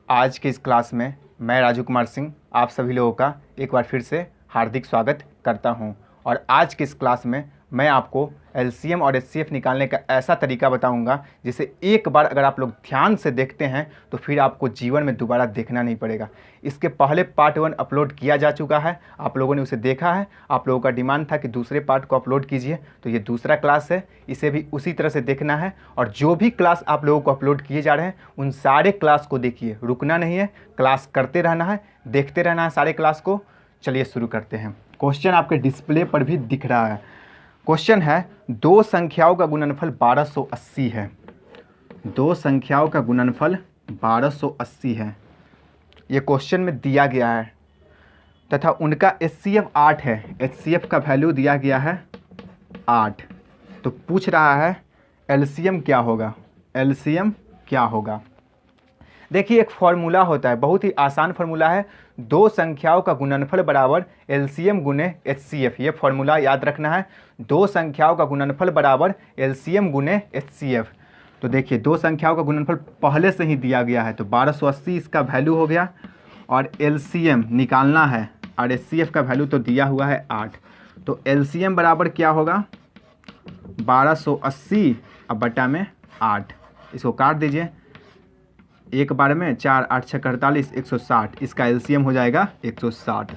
आज के इस क्लास में मैं राजू कुमार सिंह आप सभी लोगों का एक बार फिर से हार्दिक स्वागत करता हूं। और आज के इस क्लास में मैं आपको एलसीएम और एचसीएफ निकालने का ऐसा तरीका बताऊंगा जिसे एक बार अगर आप लोग ध्यान से देखते हैं तो फिर आपको जीवन में दोबारा देखना नहीं पड़ेगा। इसके पहले पार्ट 1 अपलोड किया जा चुका है, आप लोगों ने उसे देखा है। आप लोगों का डिमांड था कि दूसरे पार्ट को अपलोड कीजिए, तो ये दूसरा क्लास है, इसे भी उसी तरह से देखना है। और जो भी क्लास आप लोगों को अपलोड किए जा रहे हैं उन सारे क्लास को देखिए, रुकना नहीं है, क्लास करते रहना है, देखते रहना है सारे क्लास को। चलिए शुरू करते हैं। क्वेश्चन आपके डिस्प्ले पर भी दिख रहा है। क्वेश्चन है दो संख्याओं का गुणनफल 1280 है। दो संख्याओं का गुणनफल 1280 है, ये क्वेश्चन में दिया गया है तथा उनका एचसीएफ 8 है। एचसीएफ का वैल्यू दिया गया है 8। तो पूछ रहा है एलसीएम क्या होगा। एलसीएम क्या होगा, देखिए एक फॉर्मूला होता है, बहुत ही आसान फॉर्मूला है। दो संख्याओं का गुणनफल बराबर एलसीएम गुने एचसीएफ, ये फॉर्मूला याद रखना है। दो संख्याओं का गुणनफल बराबर एलसीएम गुने एचसीएफ। तो देखिए दो संख्याओं का गुणनफल पहले से ही दिया गया है, तो 1280 इसका वैल्यू हो गया और एलसीएम निकालना है और एचसीएफ का वैल्यू तो दिया हुआ है 8। तो एलसीएम बराबर क्या होगा 1280 अब बटा में 8। इसको काट दीजिए, एक बार में 4 8 6 48 160, इसका एलसीएम हो जाएगा 160।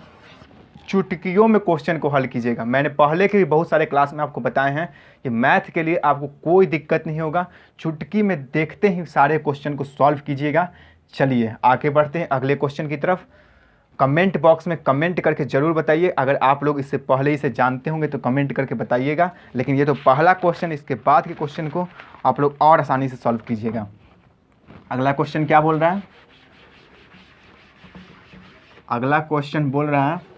चुटकियों में क्वेश्चन को हल कीजिएगा। मैंने पहले के भी बहुत सारे क्लास में आपको बताए हैं कि मैथ के लिए आपको कोई दिक्कत नहीं होगा, चुटकी में देखते ही सारे क्वेश्चन को सॉल्व कीजिएगा। चलिए आगे बढ़ते हैं अगले क्वेश्चन की तरफ। कमेंट बॉक्स में कमेंट करके ज़रूर बताइए, अगर आप लोग इससे पहले इसे जानते होंगे तो कमेंट करके बताइएगा। लेकिन ये तो पहला क्वेश्चन, इसके बाद के क्वेश्चन को आप लोग और आसानी से सॉल्व कीजिएगा। अगला क्वेश्चन क्या बोल रहा है, अगला क्वेश्चन बोल रहा है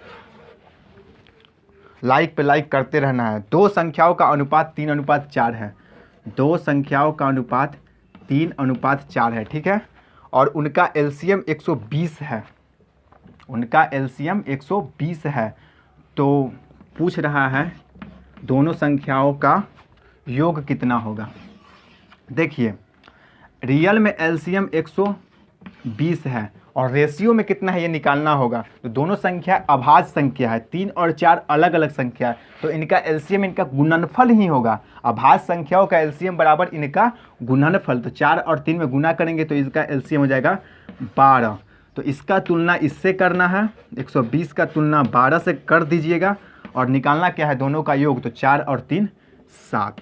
लाइक पे लाइक करते रहना है। दो संख्याओं का अनुपात 3:4 है। दो संख्याओं का अनुपात 3:4 है, ठीक है। और उनका एलसीएम 120 है। उनका एलसीएम 120 है। तो पूछ रहा है दोनों संख्याओं का योग कितना होगा। देखिए रियल में एलसीएम 120 है और रेशियो में कितना है ये निकालना होगा। तो दोनों संख्या अभाज्य संख्या है, 3 और 4 अलग अलग संख्या है, तो इनका एलसीएम इनका गुणनफल ही होगा। अभाज्य संख्याओं का एलसीएम बराबर इनका गुणनफल, तो 4 और 3 में गुना करेंगे तो इसका एलसीएम हो जाएगा 12। तो इसका तुलना इससे करना है, 120 का तुलना 12 से कर दीजिएगा और निकालना क्या है दोनों का योग। तो 4 और 3 7,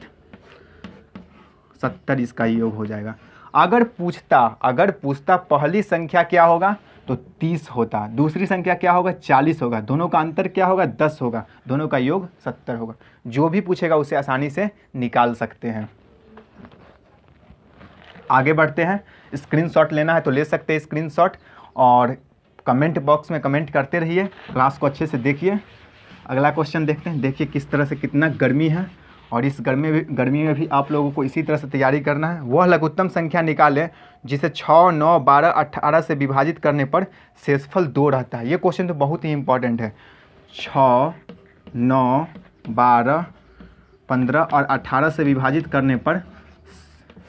70 इसका योग हो जाएगा। अगर पूछता पहली संख्या क्या होगा तो 30 होता, दूसरी संख्या क्या होगा 40 होगा, दोनों का अंतर क्या होगा 10 होगा, दोनों का योग 70 होगा। जो भी पूछेगा उसे आसानी से निकाल सकते हैं। आगे बढ़ते हैं। स्क्रीनशॉट लेना है तो ले सकते हैं स्क्रीनशॉट, और कमेंट बॉक्स में कमेंट करते रहिए, क्लास को अच्छे से देखिए। अगला क्वेश्चन देखते हैं। देखिए किस तरह से कितना गर्मी है, और इस गर्मी में भी आप लोगों को इसी तरह से तैयारी करना है। वह लघुत्तम संख्या निकालें जिसे 6 9 12 18 से विभाजित करने पर शेषफल 2 रहता है। ये क्वेश्चन तो बहुत ही इंपॉर्टेंट है। 6 9 12 15 और 18 से विभाजित करने पर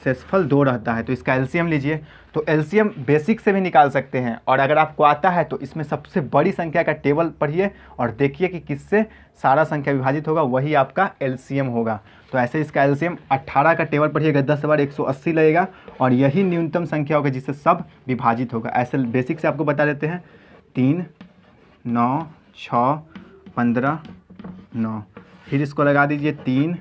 शेषफल 2 रहता है। तो इसका एलसीएम लीजिए। तो एलसीएम बेसिक से भी निकाल सकते हैं, और अगर आपको आता है तो इसमें सबसे बड़ी संख्या का टेबल पढ़िए और देखिए कि किससे सारा संख्या विभाजित होगा, वही आपका एलसीएम होगा। तो ऐसे इसका एलसीएम 18 का टेबल पढ़िएगा, 10 बार 180 लगेगा, और यही न्यूनतम संख्या होगा जिससे सब विभाजित होगा। ऐसे बेसिक से आपको बता देते हैं। 3 9 6 15 9, फिर इसको लगा दीजिए 3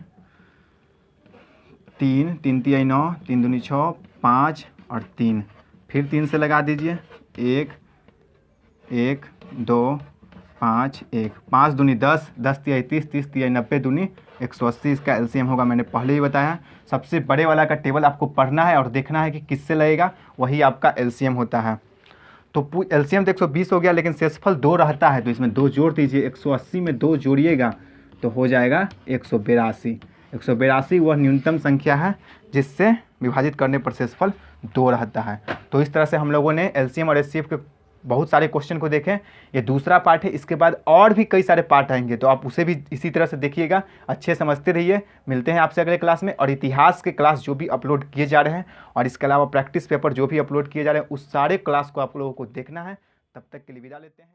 3 3 3 9 3 दूनी 6 5 और 3, फिर 3 से लगा दीजिए 1 1 2 5 1, 5 दूनी 10 10 3 30 30 3 90 दूनी 180, इसका एलसीएम होगा। मैंने पहले ही बताया, सबसे बड़े वाला का टेबल आपको पढ़ना है और देखना है कि किससे लगेगा, वही आपका एलसीएम होता है। तो एलसीएम तो 120 हो गया, लेकिन शेषफल 2 रहता है, तो इसमें 2 जोड़ दीजिए। 180 में 2 जोड़िएगा तो हो जाएगा 182। 182 वह न्यूनतम संख्या है जिससे विभाजित करने पर शेषफल 2 रहता है। तो इस तरह से हम लोगों ने एलसीएम और एचसीएफ के बहुत सारे क्वेश्चन को देखें। ये दूसरा पार्ट है, इसके बाद और भी कई सारे पार्ट आएंगे, तो आप उसे भी इसी तरह से देखिएगा, अच्छे समझते रहिए। मिलते हैं आपसे अगले क्लास में। और इतिहास के क्लास जो भी अपलोड किए जा रहे हैं और इसके अलावा प्रैक्टिस पेपर जो भी अपलोड किए जा रहे हैं, उस सारे क्लास को आप लोगों को देखना है। तब तक के लिए विदा लेते हैं।